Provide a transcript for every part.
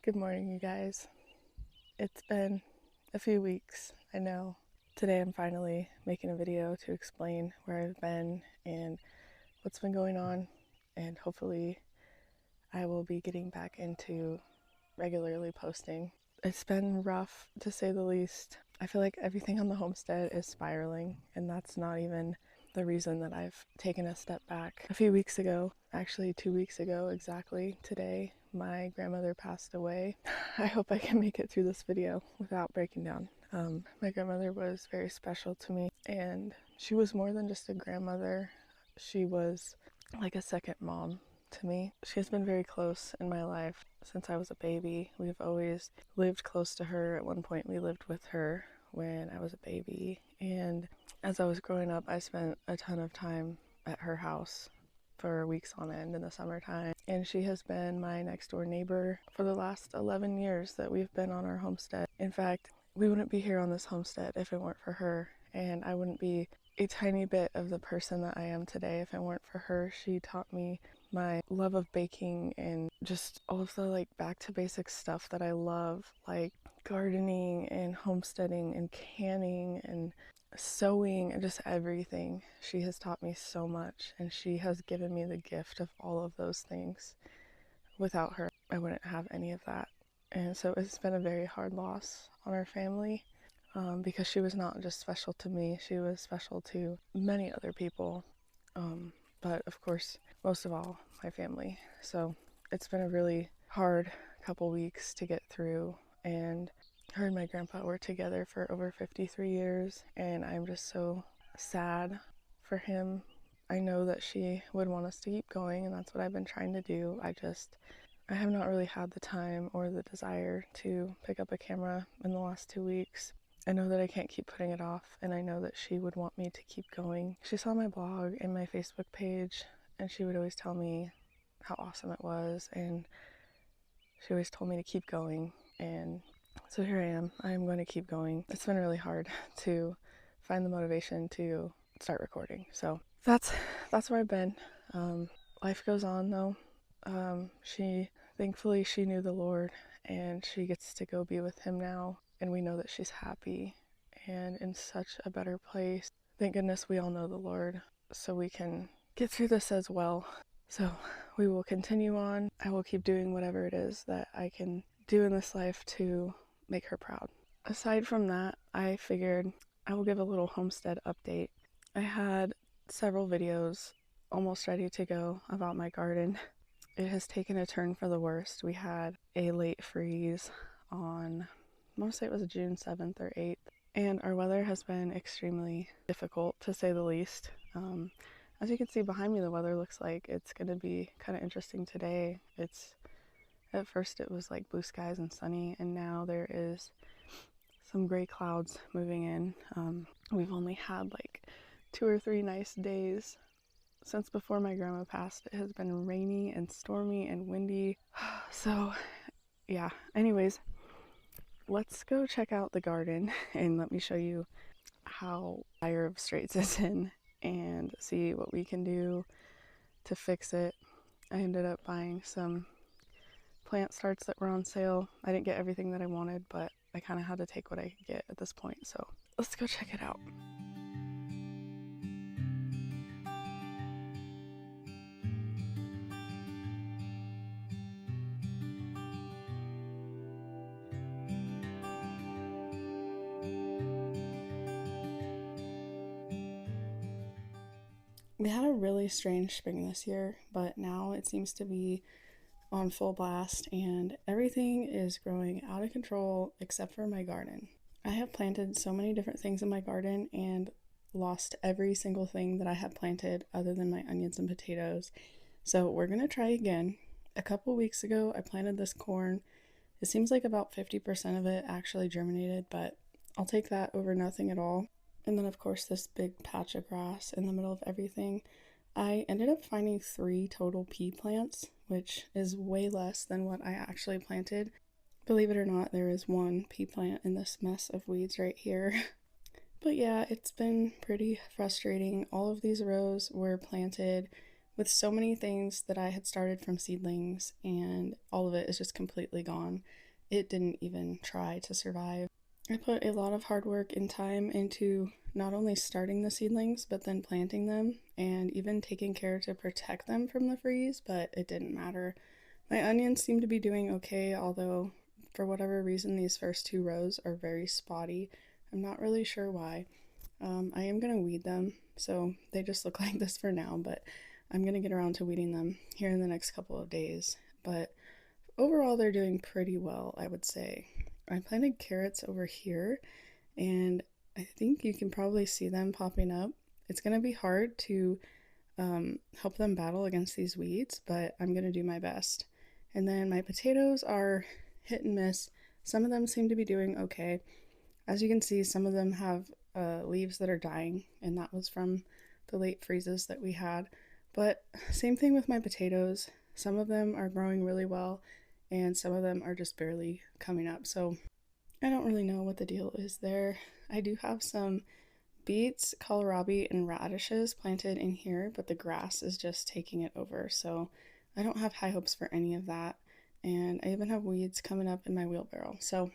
Good morning, you guys. It's been a few weeks, I know. Today I'm finally making a video to explain where I've been and what's been going on, and hopefully I will be getting back into regularly posting. It's been rough, to say the least. I feel like everything on the homestead is spiraling, and that's not even the reason that I've taken a step back. A few weeks ago, actually 2 weeks ago exactly today, my grandmother passed away. I hope I can make it through this video without breaking down. My grandmother was very special to me, and she was more than just a grandmother. She was like a second mom to me. She has been very close in my life since I was a baby. We've always lived close to her. At one point, we lived with her when I was a baby, and as I was growing up, I spent a ton of time at her house for weeks on end in the summertime, and she has been my next door neighbor for the last 11 years that we've been on our homestead. In fact, we wouldn't be here on this homestead if it weren't for her, and I wouldn't be a tiny bit of the person that I am today if it weren't for her. She taught me my love of baking and just all of the back to basics stuff that I love, like gardening and homesteading and canning and sewing and just everything. She has taught me so much, and she has given me the gift of all of those things. Without her, I wouldn't have any of that. And so it's been a very hard loss on our family, because she was not just special to me, she was special to many other people. But of course, most of all, my family. So it's been a really hard couple weeks to get through, and her and my grandpa were together for over 53 years, and I'm just so sad for him. I know that she would want us to keep going, and that's what I've been trying to do. I have not really had the time or the desire to pick up a camera in the last 2 weeks. I know that I can't keep putting it off, and I know that she would want me to keep going. She saw my blog and my Facebook page, and she would always tell me how awesome it was, and she always told me to keep going, and so here I am. I am going to keep going. It's been really hard to find the motivation to start recording. So that's where I've been. Life goes on though. Thankfully she knew the Lord, and she gets to go be with him now, and we know that she's happy and in such a better place. Thank goodness we all know the Lord, so we can get through this as well. So we will continue on. I will keep doing whatever it is that I can do in this life to make her proud. Aside from that, I figured I will give a little homestead update. I had several videos almost ready to go about my garden. It has taken a turn for the worst. We had a late freeze on, I want to say it was June 7th or 8th, and our weather has been extremely difficult, to say the least. As you can see behind me, the weather looks like it's going to be kind of interesting today. At first it was like blue skies and sunny, and now there is some gray clouds moving in. We've only had like 2 or 3 nice days since before my grandma passed. It has been rainy and stormy and windy. So yeah, anyways, let's go check out the garden and let me show you how dire of straits it's in and see what we can do to fix it. I ended up buying some plant starts that were on sale. I didn't get everything that I wanted, but I kind of had to take what I could get at this point. So let's go check it out. We had a really strange spring this year, but now it seems to be on full blast, and everything is growing out of control except for my garden. I have planted so many different things in my garden and lost every single thing that I had planted other than my onions and potatoes. So we're gonna try again. A couple weeks ago, I planted this corn. It seems like about 50% of it actually germinated, but I'll take that over nothing at all. And then, of course, this big patch of grass in the middle of everything. I ended up finding 3 total pea plants, which is way less than what I actually planted. Believe it or not, there is 1 pea plant in this mess of weeds right here. But yeah, it's been pretty frustrating. All of these rows were planted with so many things that I had started from seedlings, and all of it is just completely gone. It didn't even try to survive. I put a lot of hard work and time into not only starting the seedlings, but then planting them and even taking care to protect them from the freeze, but it didn't matter. My onions seem to be doing okay, although for whatever reason, these first two rows are very spotty. I'm not really sure why. I am going to weed them, so they just look like this for now, but I'm going to get around to weeding them here in the next couple of days. But overall, they're doing pretty well, I would say. I planted carrots over here, and I think you can probably see them popping up. It's going to be hard to help them battle against these weeds, but I'm going to do my best. And then my potatoes are hit and miss. Some of them seem to be doing okay. As you can see, some of them have leaves that are dying, and that was from the late freezes that we had. But same thing with my potatoes. Some of them are growing really well, and some of them are just barely coming up. So I don't really know what the deal is there. I do have some beets, kohlrabi, and radishes planted in here, but the grass is just taking it over. So I don't have high hopes for any of that. And I even have weeds coming up in my wheelbarrow. So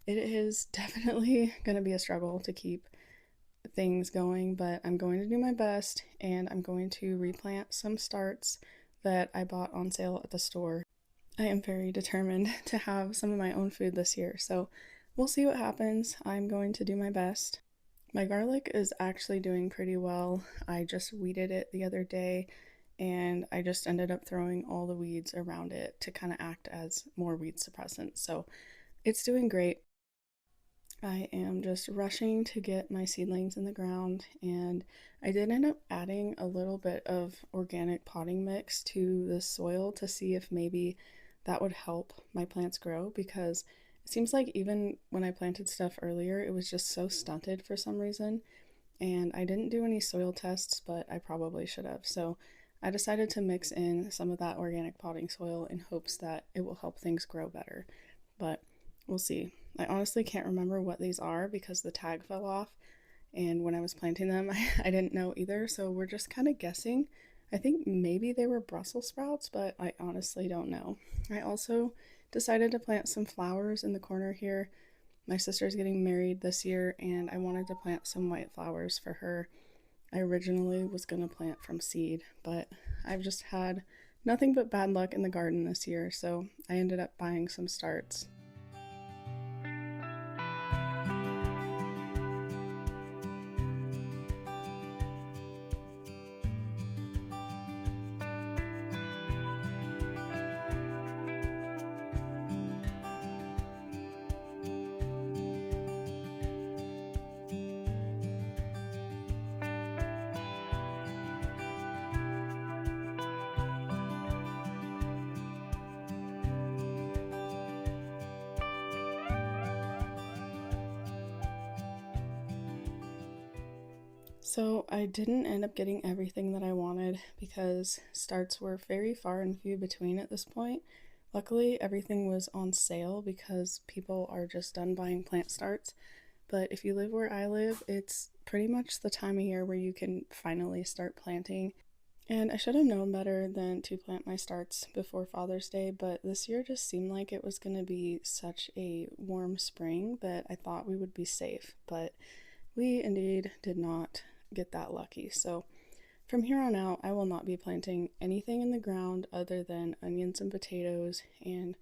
it is definitely going to be a struggle to keep things going, but I'm going to do my best, and I'm going to replant some starts that I bought on sale at the store. I am very determined to have some of my own food this year, so we'll see what happens. I'm going to do my best. My garlic is actually doing pretty well. I just weeded it the other day, and I just ended up throwing all the weeds around it to kind of act as more weed suppressant. So it's doing great. I am just rushing to get my seedlings in the ground, and I did end up adding a little bit of organic potting mix to the soil to see if maybe that would help my plants grow, because it seems like even when I planted stuff earlier, it was just so stunted for some reason, and I didn't do any soil tests, but I probably should have. So I decided to mix in some of that organic potting soil in hopes that it will help things grow better, but we'll see. I honestly can't remember what these are because the tag fell off, and when I was planting them, I didn't know either, so we're just kind of guessing. I think maybe they were Brussels sprouts, but I honestly don't know. I also decided to plant some flowers in the corner here. My sister's getting married this year, and I wanted to plant some white flowers for her. I originally was going to plant from seed, but I've just had nothing but bad luck in the garden this year, so I ended up buying some starts. So I didn't end up getting everything that I wanted because starts were very far and few between at this point. Luckily, everything was on sale because people are just done buying plant starts. But if you live where I live, it's pretty much the time of year where you can finally start planting. And I should have known better than to plant my starts before Father's Day, but this year just seemed like it was going to be such a warm spring that I thought we would be safe. But we indeed did not get that lucky. So from here on out, I will not be planting anything in the ground other than onions and potatoes and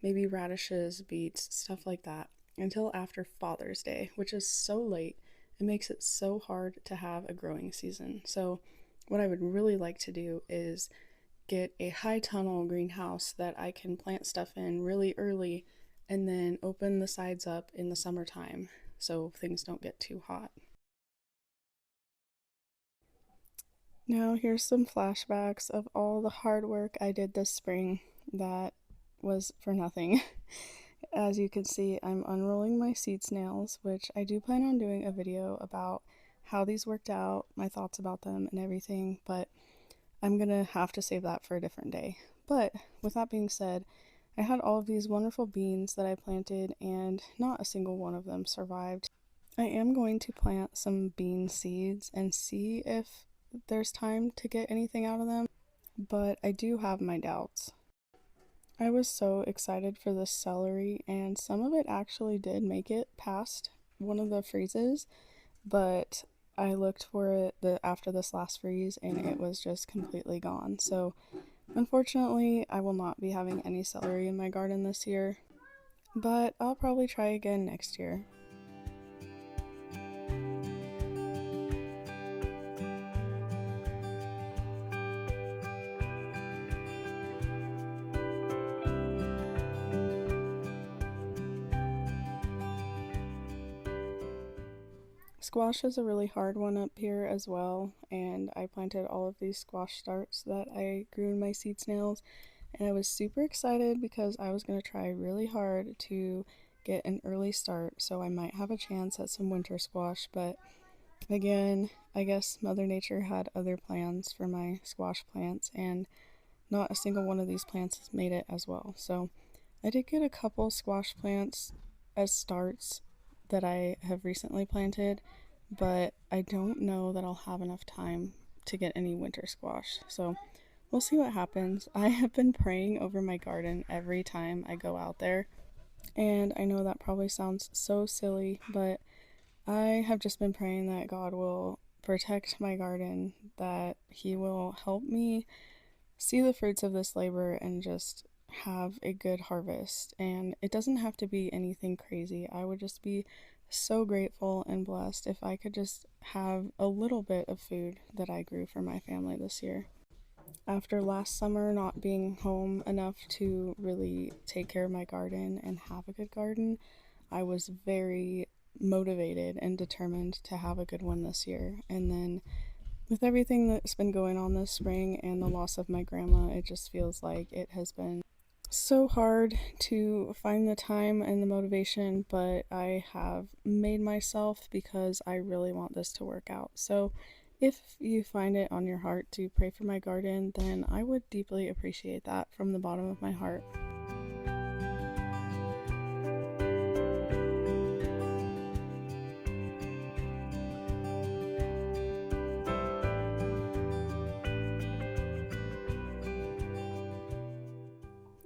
maybe radishes, beets, stuff like that until after Father's Day, which is so late. It makes it so hard to have a growing season. So what I would really like to do is get a high tunnel greenhouse that I can plant stuff in really early and then open the sides up in the summertime so things don't get too hot. Now, here's some flashbacks of all the hard work I did this spring that was for nothing. As you can see, I'm unrolling my seed snails, which I do plan on doing a video about how these worked out, my thoughts about them, and everything, but I'm gonna have to save that for a different day. But with that being said, I had all of these wonderful beans that I planted, and not a single one of them survived. I am going to plant some bean seeds and see if there's time to get anything out of them. but I do have my doubts. I was so excited for this celery, and some of it actually did make it past one of the freezes, but I looked for it after this last freeze and it was just completely gone. So, unfortunately, I will not be having any celery in my garden this year, but I'll probably try again next year. Squash is a really hard one up here as well, and I planted all of these squash starts that I grew in my seed snails, and I was super excited because I was going to try really hard to get an early start so I might have a chance at some winter squash, but again, I guess Mother Nature had other plans for my squash plants, and not a single one of these plants has made it as well. So I did get a couple squash plants as starts that I have recently planted, but I don't know that I'll have enough time to get any winter squash. So we'll see what happens. I have been praying over my garden every time I go out there, and I know that probably sounds so silly, but I have just been praying that God will protect my garden, that He will help me see the fruits of this labor and just have a good harvest. And it doesn't have to be anything crazy. I would just be so grateful and blessed if I could just have a little bit of food that I grew for my family this year. After last summer not being home enough to really take care of my garden and have a good garden, I was very motivated and determined to have a good one this year. And then with everything that's been going on this spring and the loss of my grandma, it just feels like it has been so hard to find the time and the motivation, but I have made myself because I really want this to work out. So if you find it on your heart to pray for my garden, then I would deeply appreciate that from the bottom of my heart.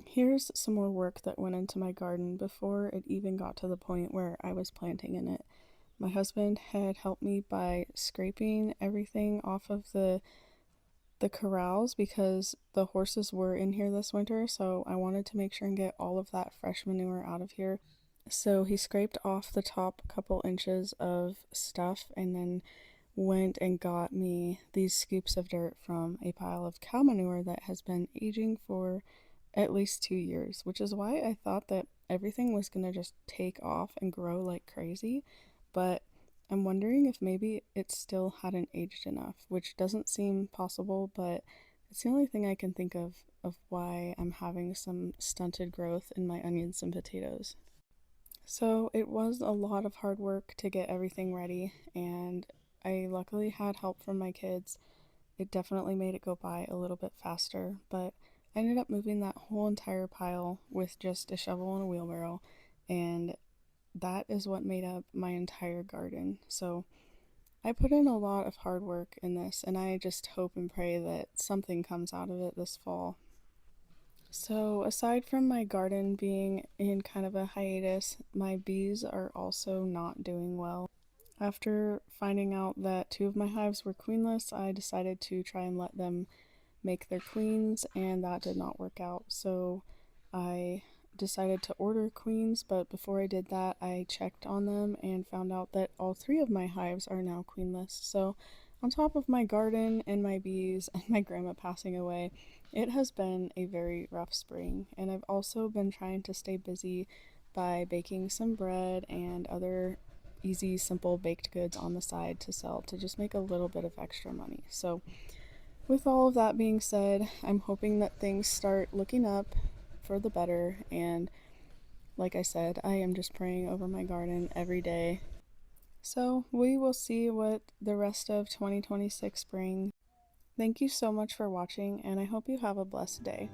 Here's some more work that went into my garden before it even got to the point where I was planting in it. My husband had helped me by scraping everything off of the corrals because the horses were in here this winter, so I wanted to make sure and get all of that fresh manure out of here. So he scraped off the top couple inches of stuff and then went and got me these scoops of dirt from a pile of cow manure that has been aging for at least 2 years, which is why I thought that everything was gonna just take off and grow like crazy. But I'm wondering if maybe it still hadn't aged enough, which doesn't seem possible, but it's the only thing I can think of why I'm having some stunted growth in my onions and potatoes. So it was a lot of hard work to get everything ready, and I luckily had help from my kids. It definitely made it go by a little bit faster, but I ended up moving that whole entire pile with just a shovel and a wheelbarrow, and that is what made up my entire garden. So I put in a lot of hard work in this, and I just hope and pray that something comes out of it this fall. So, aside from my garden being in kind of a hiatus, my bees are also not doing well. After finding out that two of my hives were queenless, I decided to try and let them make their queens, and that did not work out. So I decided to order queens, but before I did that, I checked on them and found out that all three of my hives are now queenless. So, on top of my garden and my bees and my grandma passing away, it has been a very rough spring, and I've also been trying to stay busy by baking some bread and other easy, simple baked goods on the side to sell to just make a little bit of extra money. So, with all of that being said, I'm hoping that things start looking up for the better. And like I said, I am just praying over my garden every day. So we will see what the rest of 2026 brings. Thank you so much for watching, and I hope you have a blessed day.